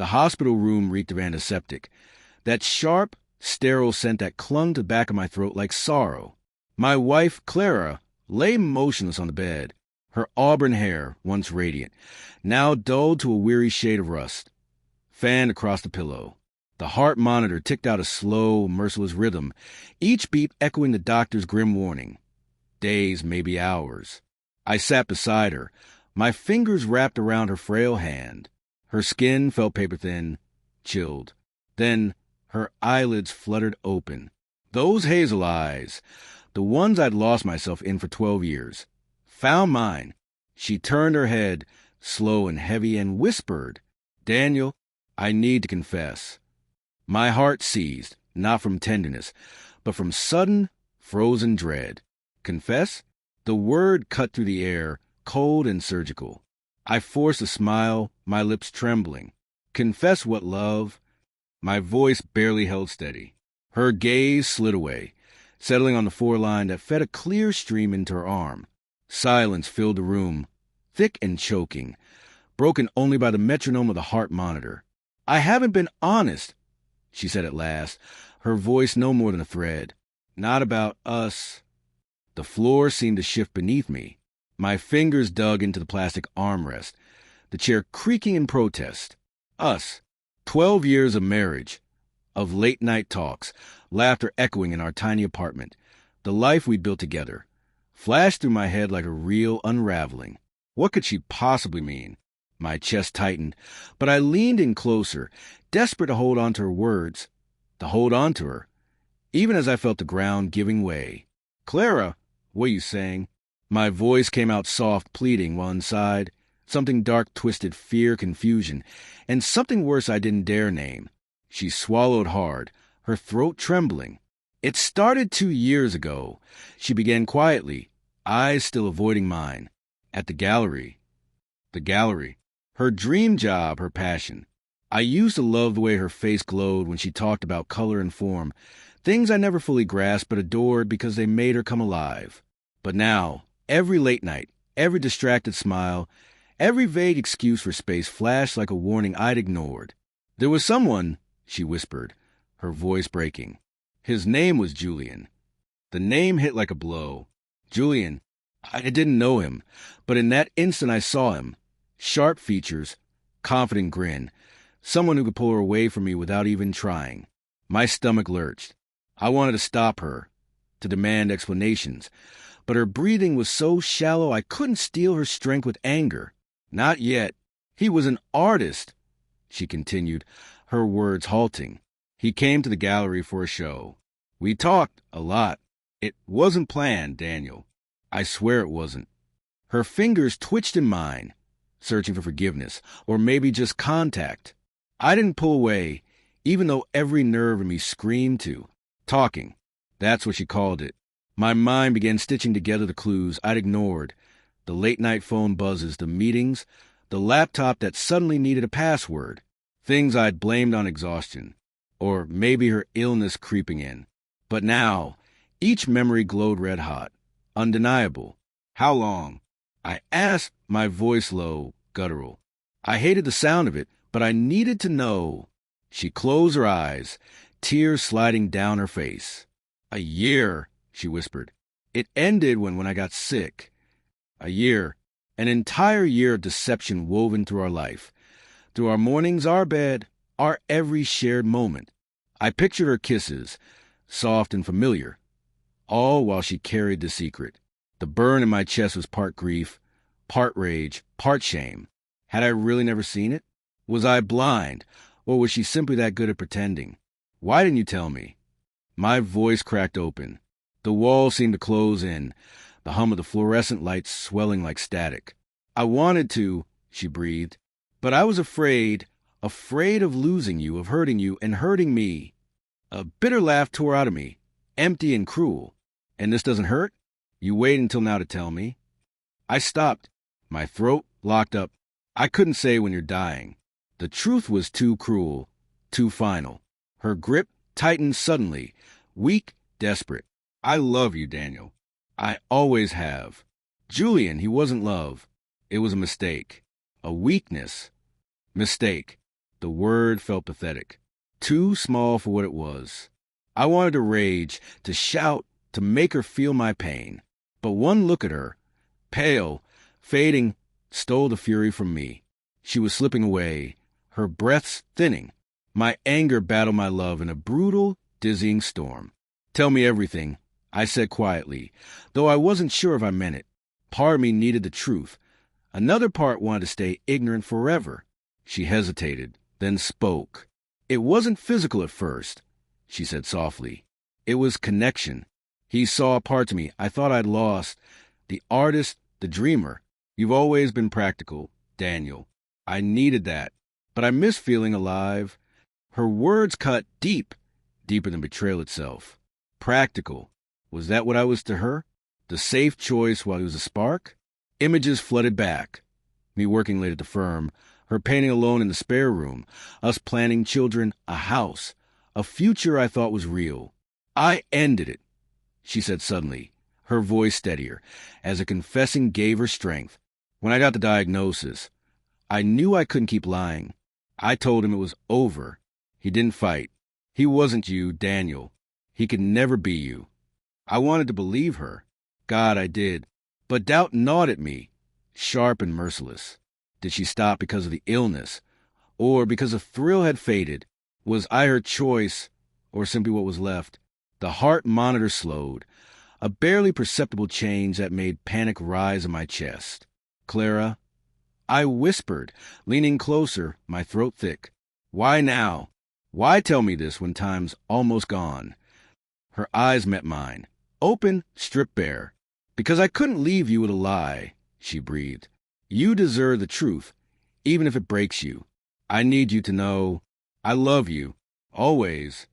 The hospital room reeked of antiseptic. That sharp, sterile scent that clung to the back of my throat like sorrow. My wife, Clara, lay motionless on the bed, her auburn hair, once radiant, now dulled to a weary shade of rust, fanned across the pillow. The heart monitor ticked out a slow, merciless rhythm, each beat echoing the doctor's grim warning. Days, maybe hours. I sat beside her, my fingers wrapped around her frail hand. Her skin felt paper-thin, chilled. Then her eyelids fluttered open. Those hazel eyes, the ones I'd lost myself in for 12 years, found mine. She turned her head, slow and heavy, and whispered, "Daniel, I need to confess." My heart seized, not from tenderness, but from sudden, frozen dread. Confess? The word cut through the air, cold and surgical. I forced a smile, my lips trembling. Confess what, love? My voice barely held steady. Her gaze slid away, settling on the foreline that fed a clear stream into her arm. Silence filled the room, thick and choking, broken only by the metronome of the heart monitor. "I haven't been honest," she said at last, her voice no more than a thread. "Not about us." The floor seemed to shift beneath me. My fingers dug into the plastic armrest, the chair creaking in protest. Us. 12 years of marriage, of late-night talks, laughter echoing in our tiny apartment. The life we built together flashed through my head like a real unraveling. What could she possibly mean? My chest tightened, but I leaned in closer, desperate to hold on to her words, to hold on to her, even as I felt the ground giving way. "Clara, what are you saying?" My voice came out soft, pleading, while inside, something dark twisted fear, confusion, and something worse I didn't dare name. She swallowed hard, her throat trembling. "It started 2 years ago," she began quietly, eyes still avoiding mine. "At the gallery." The gallery. Her dream job, her passion. I used to love the way her face glowed when she talked about color and form, things I never fully grasped but adored because they made her come alive. But now, every late night, every distracted smile, every vague excuse for space flashed like a warning I'd ignored. "There was someone," she whispered, her voice breaking. "His name was Julian." The name hit like a blow. Julian. I didn't know him, but in that instant I saw him. Sharp features, confident grin, someone who could pull her away from me without even trying. My stomach lurched. I wanted to stop her, to demand explanations, but her breathing was so shallow I couldn't steel her strength with anger. "Not yet. He was an artist," she continued, her words halting. "He came to the gallery for a show. We talked a lot. It wasn't planned, Daniel. I swear it wasn't." Her fingers twitched in mine, searching for forgiveness, or maybe just contact. I didn't pull away, even though every nerve in me screamed to. Talking. That's what she called it. My mind began stitching together the clues I'd ignored. The late-night phone buzzes, the meetings, the laptop that suddenly needed a password. Things I'd blamed on exhaustion. Or maybe her illness creeping in. But now, each memory glowed red-hot. Undeniable. "How long?" I asked, my voice low, guttural. I hated the sound of it, but I needed to know. She closed her eyes, tears sliding down her face. "A year," she whispered. "It ended when I got sick. A year, an entire year of deception woven through our life. Through our mornings, our bed, our every shared moment." I pictured her kisses, soft and familiar, all while she carried the secret. The burn in my chest was part grief, part rage, part shame. Had I really never seen it? Was I blind, or was she simply that good at pretending? "Why didn't you tell me?" My voice cracked open. The walls seemed to close in, the hum of the fluorescent lights swelling like static. "I wanted to," she breathed, "but I was afraid of losing you, of hurting you, and hurting me." A bitter laugh tore out of me, empty and cruel. "And this doesn't hurt? You wait until now to tell me." I stopped, my throat locked up. I couldn't say when you're dying. The truth was too cruel, too final. Her grip tightened suddenly, weak, desperate. "I love you, Daniel. I always have. Julian, he wasn't love. It was a mistake. A weakness. Mistake. The word felt pathetic, too small for what it was. I wanted to rage, to shout, to make her feel my pain. But one look at her, pale, fading, stole the fury from me. She was slipping away, her breaths thinning. My anger battled my love in a brutal, dizzying storm. "Tell me everything," I said quietly, though I wasn't sure if I meant it. Part of me needed the truth. Another part wanted to stay ignorant forever. She hesitated, then spoke. "It wasn't physical at first," she said softly. "It was connection. He saw a part to me I thought I'd lost. The artist, the dreamer. You've always been practical, Daniel. I needed that. But I miss feeling alive." Her words cut deep, deeper than betrayal itself. Practical. Was that what I was to her? The safe choice while he was a spark? Images flooded back. Me working late at the firm, her painting alone in the spare room, us planning children, a house, a future I thought was real. "I ended it," she said suddenly, her voice steadier, as a confessing gave her strength. "When I got the diagnosis, I knew I couldn't keep lying. I told him it was over. He didn't fight. He wasn't you, Daniel. He could never be you." I wanted to believe her. God, I did. But doubt gnawed at me, sharp and merciless. Did she stop because of the illness? Or because the thrill had faded? Was I her choice, or simply what was left? The heart monitor slowed, a barely perceptible change that made panic rise in my chest. "Clara," I whispered, leaning closer, my throat thick. "Why now? Why tell me this when time's almost gone?" Her eyes met mine, open, stripped bare. "Because I couldn't leave you with a lie," she breathed. "You deserve the truth, even if it breaks you. I need you to know I love you, always."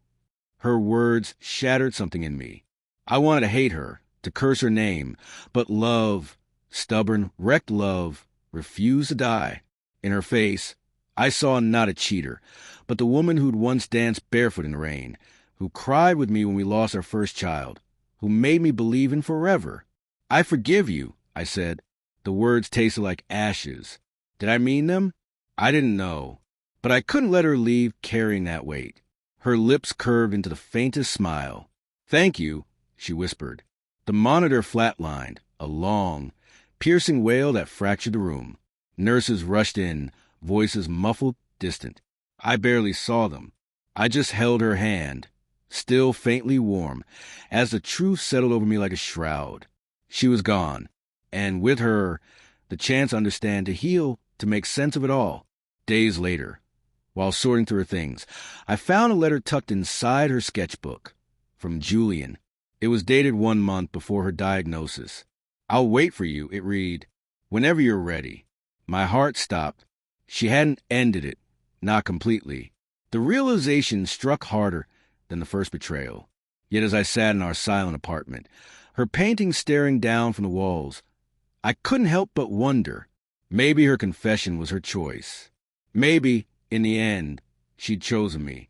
Her words shattered something in me. I wanted to hate her, to curse her name, but love, stubborn, wrecked love, refused to die. In her face, I saw not a cheater, but the woman who'd once danced barefoot in the rain, who cried with me when we lost our first child, who made me believe in forever. "I forgive you," I said. The words tasted like ashes. Did I mean them? I didn't know. But I couldn't let her leave carrying that weight. Her lips curved into the faintest smile. "Thank you," she whispered. The monitor flatlined, a long, piercing wail that fractured the room. Nurses rushed in, voices muffled, distant. I barely saw them. I just held her hand, still faintly warm, as the truth settled over me like a shroud. She was gone, and with her, the chance to understand, to heal, to make sense of it all. Days later, while sorting through her things, I found a letter tucked inside her sketchbook. From Julian. It was dated 1 month before her diagnosis. "I'll wait for you," it read, "whenever you're ready." My heart stopped. She hadn't ended it, not completely. The realization struck harder than the first betrayal. Yet as I sat in our silent apartment, her painting staring down from the walls, I couldn't help but wonder. Maybe her confession was her choice. Maybe, in the end, she'd chosen me.